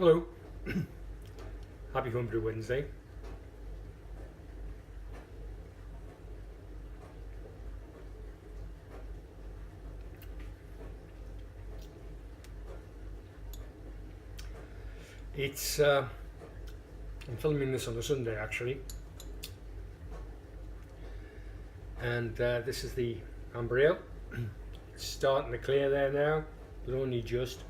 Hello, happy Homebrew Wednesday. It's I'm filming this on a Sunday actually, and this is the amber ale. It's starting to clear there now, but only just.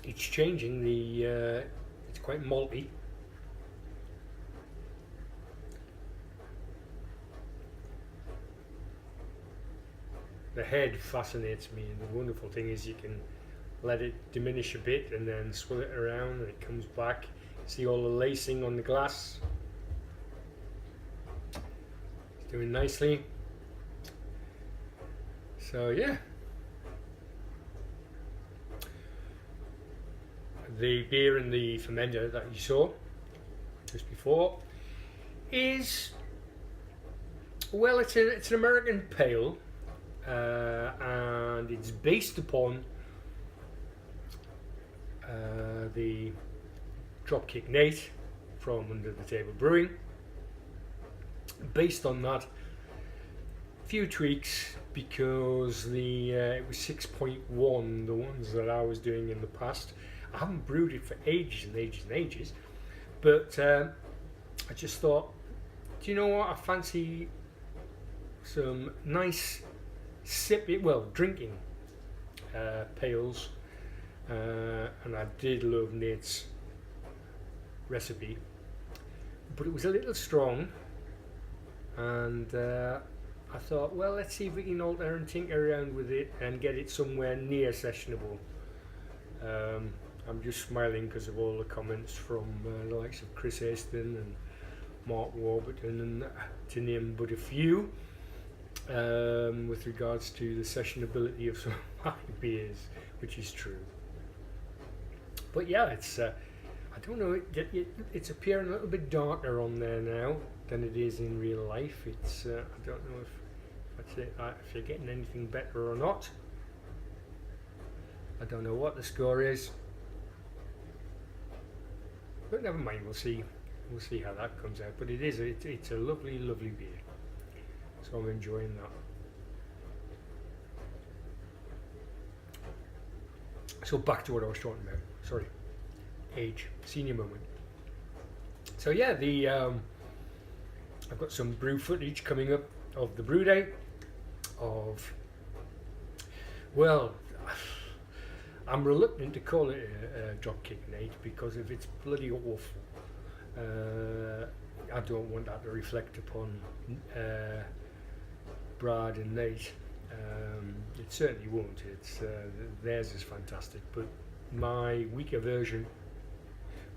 It's changing the. It's quite malty. The head fascinates me, and the wonderful thing is you can let it diminish a bit and then swirl it around and it comes back. See all the lacing on the glass. It's doing nicely. So yeah. The beer in the fermenter that you saw just before is, well, it's an American pale, and it's based upon the Dropkick Nate from Under the Table Brewing. Based on that, few tweaks because it was 6.1, the ones that I was doing in the past. I haven't brewed it for ages and ages and ages, but I just thought, do you know what? I fancy some nice drinking pales, and I did love Nate's recipe, but it was a little strong, and I thought, well, let's see if we can alter and tinker around with it and get it somewhere near sessionable. I'm just smiling because of all the comments from the likes of Chris Aston and Mark Warburton, and to name but a few, with regards to the sessionability of some of my beers, which is true. But yeah, it's I don't know, it's appearing a little bit darker on there now than it is in real life. It's I don't know if you're getting anything better or not. I don't know what the score is, but never mind. We'll see how that comes out. But it's a lovely beer, so I'm enjoying that. So back to what I was talking about. Sorry, age, senior moment. So yeah, I've got some brew footage coming up of the brew day of, well, I'm reluctant to call it a Dropkick Nate because if it's bloody awful, I don't want that to reflect upon Brad and Nate. It certainly won't. Theirs is fantastic, but my weaker version,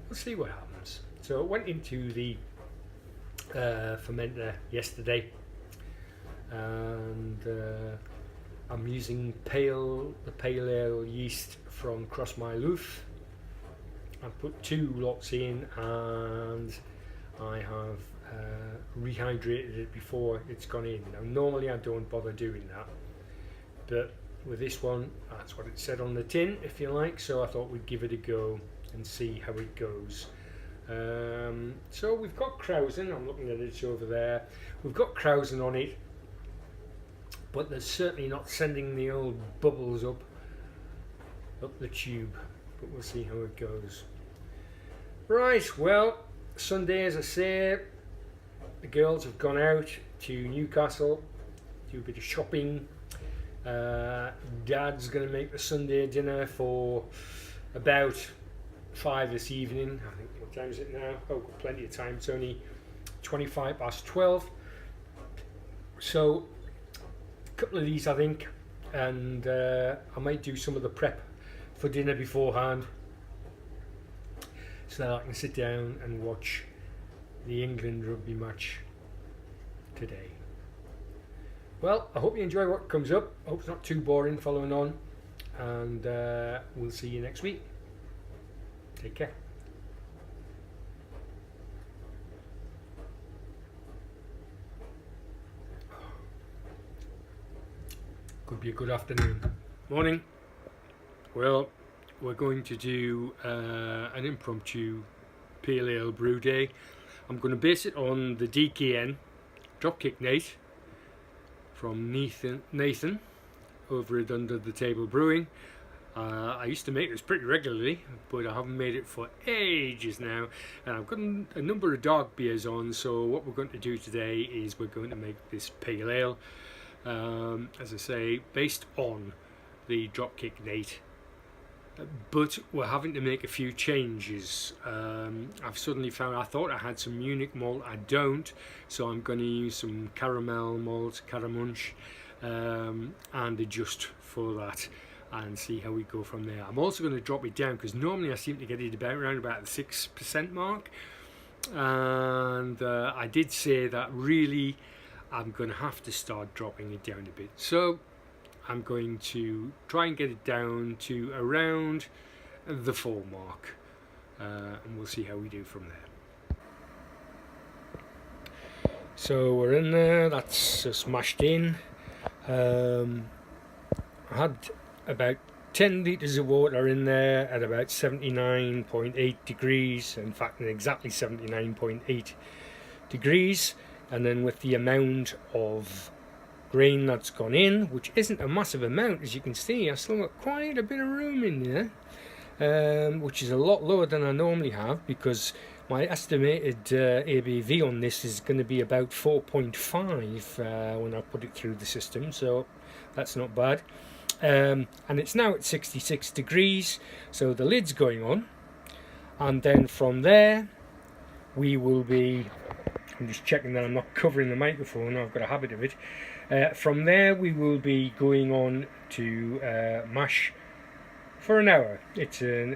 we'll see what happens. So I went into the fermenter yesterday, and I'm using the pale ale yeast from Cross My Loof. I put 2 lots in, and I have rehydrated it before it's gone in. Now normally I don't bother doing that, but with this one, that's what it said on the tin, if you like, so I thought we'd give it a go and see how it goes. So we've got Krausen, I'm looking at it over there, we've got Krausen on it, but they're certainly not sending the old bubbles up the tube, but we'll see how it goes. Right, well, Sunday, as I say, the girls have gone out to Newcastle, do a bit of shopping. Dad's going to make the Sunday dinner for about 5 this evening. I think, what time is it now? Oh, got plenty of time. It's only 12:25. So a couple of these, I think, and I might do some of the prep for dinner beforehand, so that I can sit down and watch the England rugby match today. Well, I hope you enjoy what comes up. I hope it's not too boring following on, and we'll see you next week. Take care. Could be a good afternoon. Morning. Well, we're going to do an impromptu pale ale brew day. I'm going to base it on the DKN Dropkick Nate from Nathan over at Under the Table Brewing. I used to make this pretty regularly, but I haven't made it for ages now, and I've got a number of dark beers on. So what we're going to do today is we're going to make this pale ale, as I say, based on the Dropkick Nate, but we're having to make a few changes. I've suddenly found I thought I had some Munich malt, I don't, so I'm going to use some caramel malt, Caramunch, and adjust for that and see how we go from there. I'm also going to drop it down because normally I seem to get it around about the 6% mark, and I did say that really I'm going to have to start dropping it down a bit. So I'm going to try and get it down to around the 4 mark, and we'll see how we do from there. So we're in there, that's smashed in. I had about 10 litres of water in there at about 79.8 degrees, in fact exactly 79.8 degrees, and then with the amount of grain that's gone in, which isn't a massive amount, as you can see, I still got quite a bit of room in there, which is a lot lower than I normally have, because my estimated ABV on this is going to be about 4.5 when I put it through the system, so that's not bad. And it's now at 66 degrees, so the lid's going on, and then from there we will be, I'm just checking that I'm not covering the microphone, I've got a habit of it. From there we will be going on to mash for an hour. It's an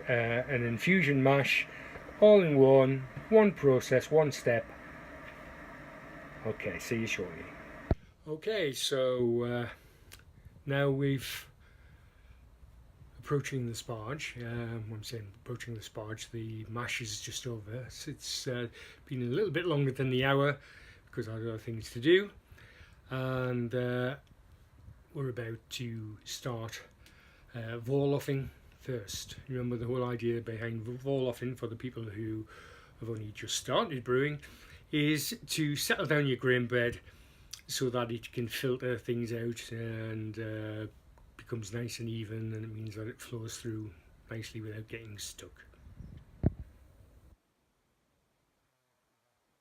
infusion mash, all in one process, one step. Okay, see you shortly. Okay, so now we've approaching the sparge. When I'm saying approaching the sparge, the mash is just over. It's been a little bit longer than the hour because I have other things to do, and we're about to start Vorloffing first. Remember, the whole idea behind Vorloffing, for the people who have only just started brewing, is to settle down your grain bed so that it can filter things out and becomes nice and even, and it means that it flows through nicely without getting stuck.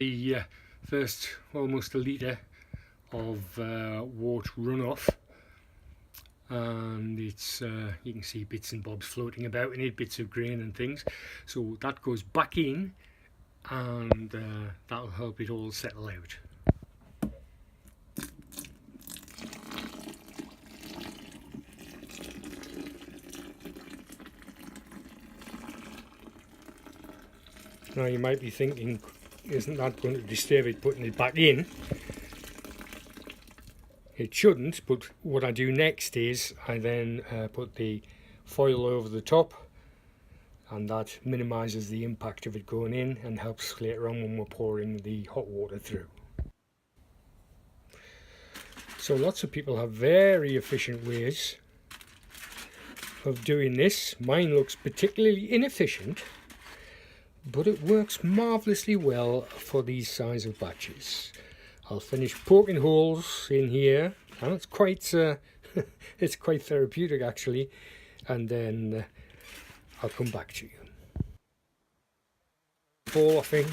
The first almost a litre of wort runoff, and it's you can see bits and bobs floating about in it, bits of grain and things, so that goes back in, and that'll help it all settle out. Now you might be thinking, isn't that going to disturb it putting it back in? It shouldn't, but what I do next is I then put the foil over the top, and that minimises the impact of it going in and helps later on when we're pouring the hot water through. So lots of people have very efficient ways of doing this. Mine looks particularly inefficient, but it works marvellously well for these size of batches. I'll finish poking holes in here, and it's quite it's quite therapeutic actually, and then I'll come back to you. Vorloffing,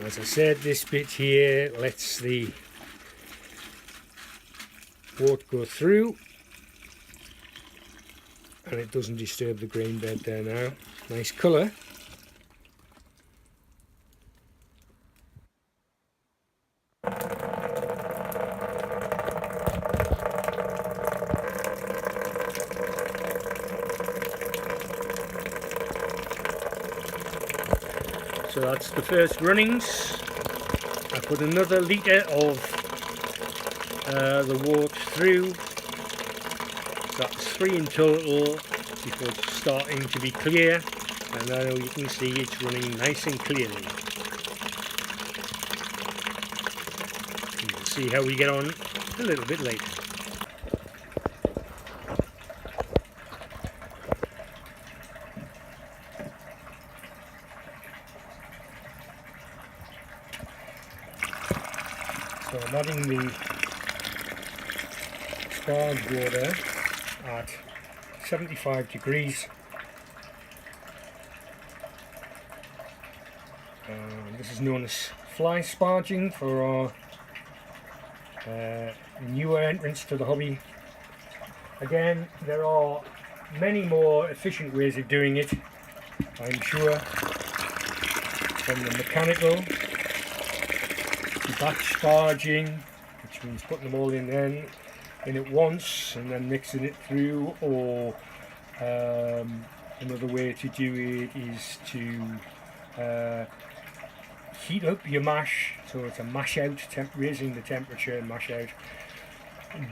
as I said, this bit here lets the wort go through, and it doesn't disturb the grain bed there now. Nice colour. So that's the first runnings. I put another litre of the wort through. So that's 3 in total before it's starting to be clear. And now you can see it's running nice and clearly. And we'll see how we get on a little bit later. So I'm adding the sparge water at 75 degrees. This is known as fly sparging for our newer entrants to the hobby. Again, there are many more efficient ways of doing it, I'm sure, from the mechanical to batch sparging, which means putting them all in at once and then mixing it through, or another way to do it is to heat up your mash, so it's a mash out, raising the temperature and mash out.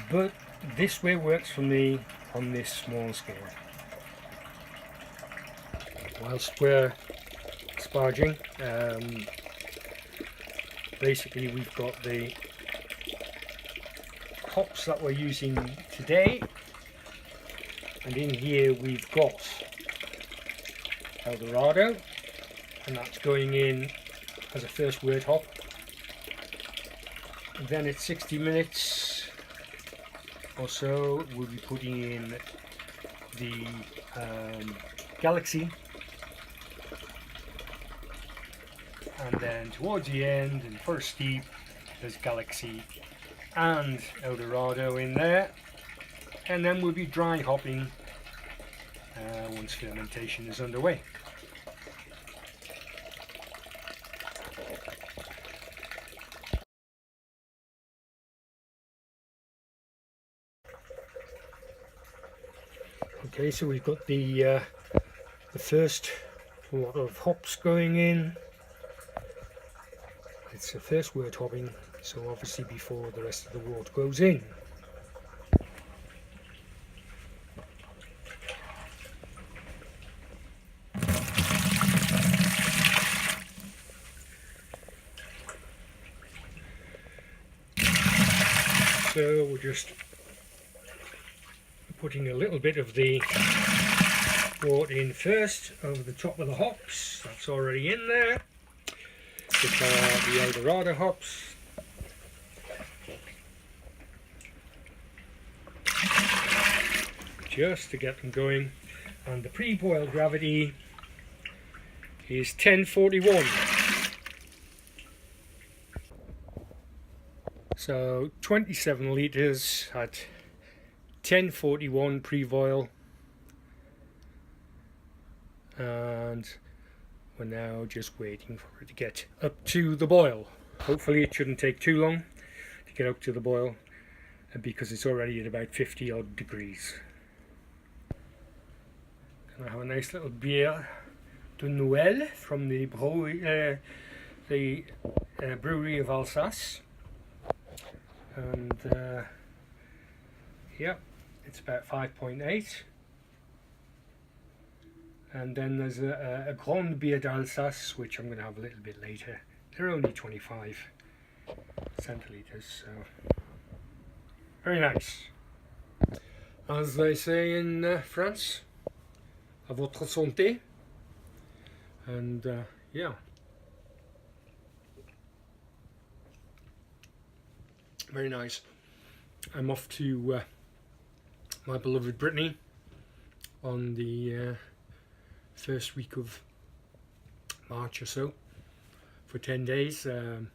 But this way works for me on this small scale. Whilst we're sparging, basically we've got the hops that we're using today, and in here we've got Eldorado, and that's going in as a first wort hop. And then at 60 minutes or so we'll be putting in the Galaxy, and then towards the end and first steep there's Galaxy and Eldorado in there, and then we'll be dry hopping once fermentation is underway. Okay, so we've got the first lot of hops going in. It's the first wort hopping, so obviously before the rest of the wort goes in. So we're just putting a little bit of the wort in first over the top of the hops. That's already in there, which are the Eldorado hops. Just to get them going. And the pre-boil gravity is 1041. So 27 litres at 1041 pre-boil, and we're now just waiting for it to get up to the boil. Hopefully it shouldn't take too long to get up to the boil, because it's already at about 50 odd degrees. And I have a nice little beer de Noël from the Brewery of Alsace, and yeah, it's about 5.8. And then there's a Grande Bière d'Alsace, which I'm going to have a little bit later. They're only 25 centilitres, so very nice. As they say in France, à votre santé. And yeah, very nice. I'm off to my beloved Brittany on the first week of March or so for 10 days, so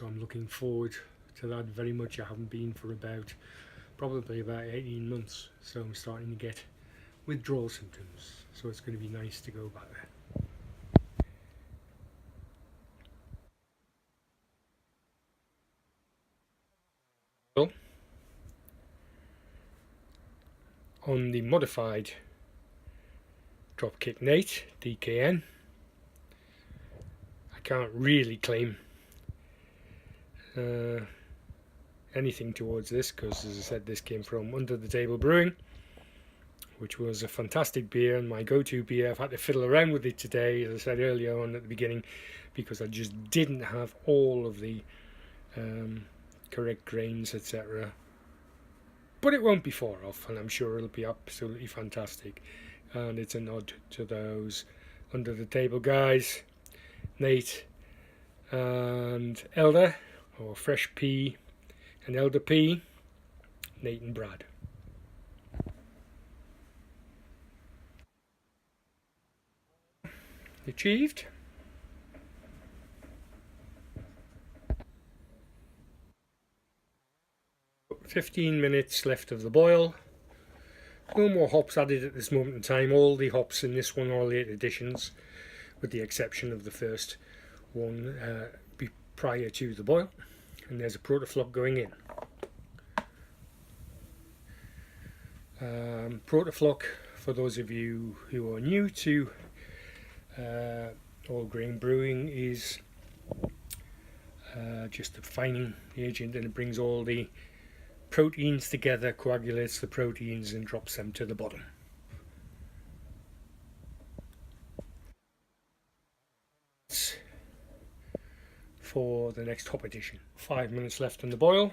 I'm looking forward to that very much. I haven't been for probably about 18 months, so I'm starting to get withdrawal symptoms, so it's going to be nice to go back there. On the modified Dropkick Nate DKN, I can't really claim anything towards this, because as I said, this came from Under the Table Brewing, which was a fantastic beer and my go-to beer. I've had to fiddle around with it today, as I said earlier on at the beginning, because I just didn't have all of the correct grains, etc. But it won't be far off, and I'm sure it'll be absolutely fantastic. And it's a nod to those Under the Table guys, Nate and Elder or fresh pea and elder pea, Nate and Brad. Achieved. About 15 minutes left of the boil. No more hops added at this moment in time. All the hops in this one are late additions, with the exception of the first one prior to the boil. And there's a protoflock going in. Protoflock, for those of you who are new to all grain brewing, is just a fining agent, and it brings all the proteins together, coagulates the proteins and drops them to the bottom. For the next hop addition. 5 minutes left in the boil,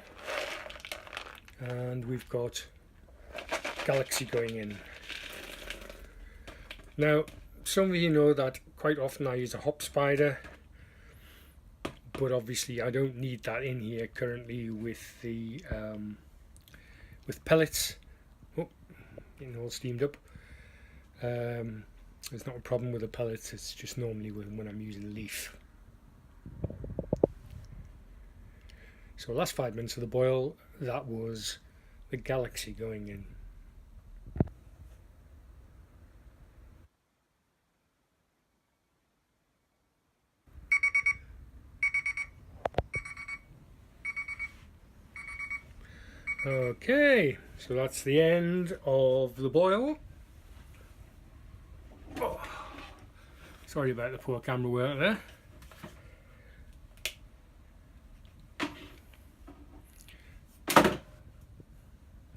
and we've got Galaxy going in. Now, some of you know that quite often I use a hop spider, but obviously I don't need that in here currently with the with pellets. Oh, getting all steamed up. There's not a problem with the pellets, it's just normally when I'm using leaf. So last 5 minutes of the boil, that was the Galaxy going in. Okay, so that's the end of the boil. Oh, sorry about the poor camera work there.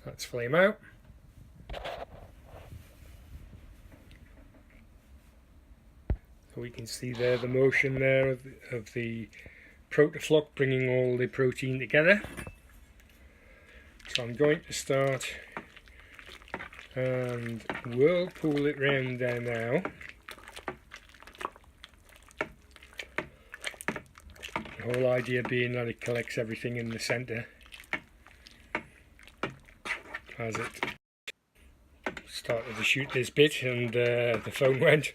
Let's flame out. So we can see there the motion there of the protoflock bringing all the protein together. So I'm going to start and whirlpool it round there now. The whole idea being that it collects everything in the centre as it started to shoot this bit, and the phone went.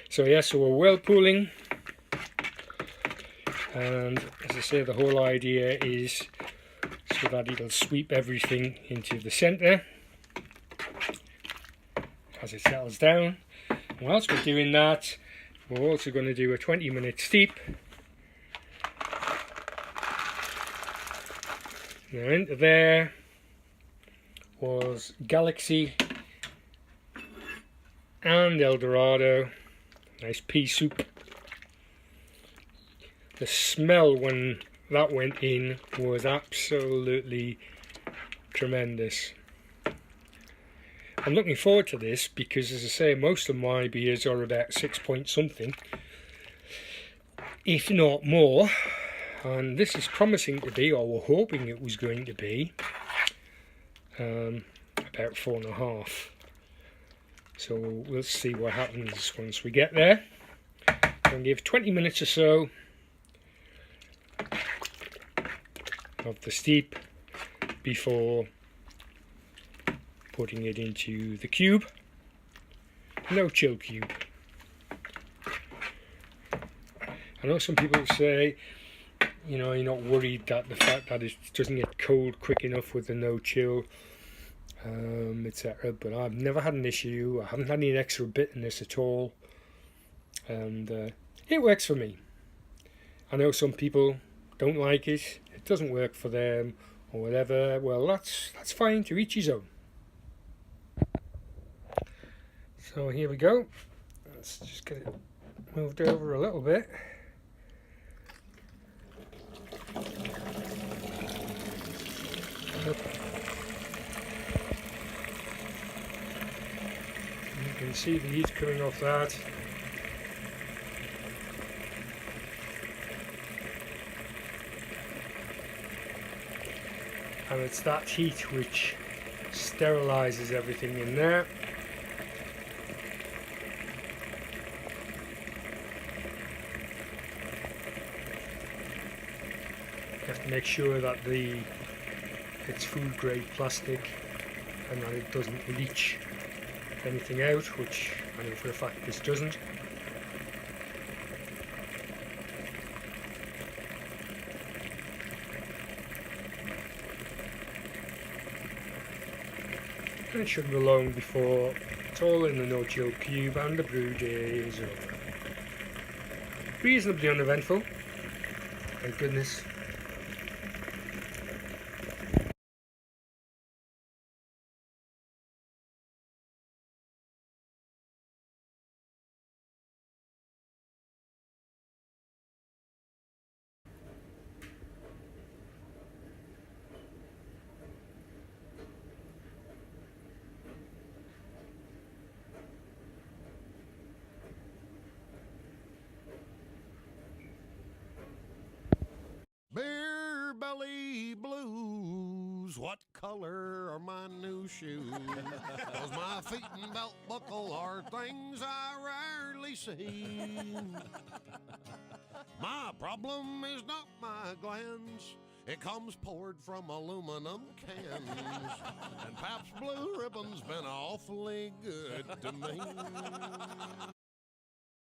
So yeah, so we're whirlpooling, and as I say, the whole idea is so that it'll sweep everything into the centre as it settles down. And whilst we're doing that, we're also going to do a 20-minute steep. Now into there was Galaxy and Eldorado, nice pea soup. The smell when that went in was absolutely tremendous. I'm looking forward to this because, as I say, most of my beers are about 6 point something, if not more, and this is promising to be, or we're hoping it was going to be, about 4.5. So we'll see what happens once we get there. I'll give 20 minutes or so of the steep before putting it into the cube. No chill cube. I know some people say, you know, you're not worried that the fact that it doesn't get cold quick enough with the no chill, etc. But I've never had an issue. I haven't had any extra bitterness at all, and it works for me. I know some people don't like it. It doesn't work for them, or whatever. Well, that's fine. To each his own. So here we go. Let's just get it moved over a little bit. You can see the heat coming off that. And it's that heat which sterilizes everything in there. have to make sure that it's food grade plastic and that it doesn't leach anything out, which I know for a fact this doesn't. And it shouldn't be long before it's all in the no-chill cube and the brew day is over. Reasonably uneventful, thank goodness. Beer belly blues, what color are my new shoes? 'Cause my feet and belt buckle are things I rarely see. My problem is not my glands, it comes poured from aluminum cans. And Pabst Blue Ribbon's been awfully good to me.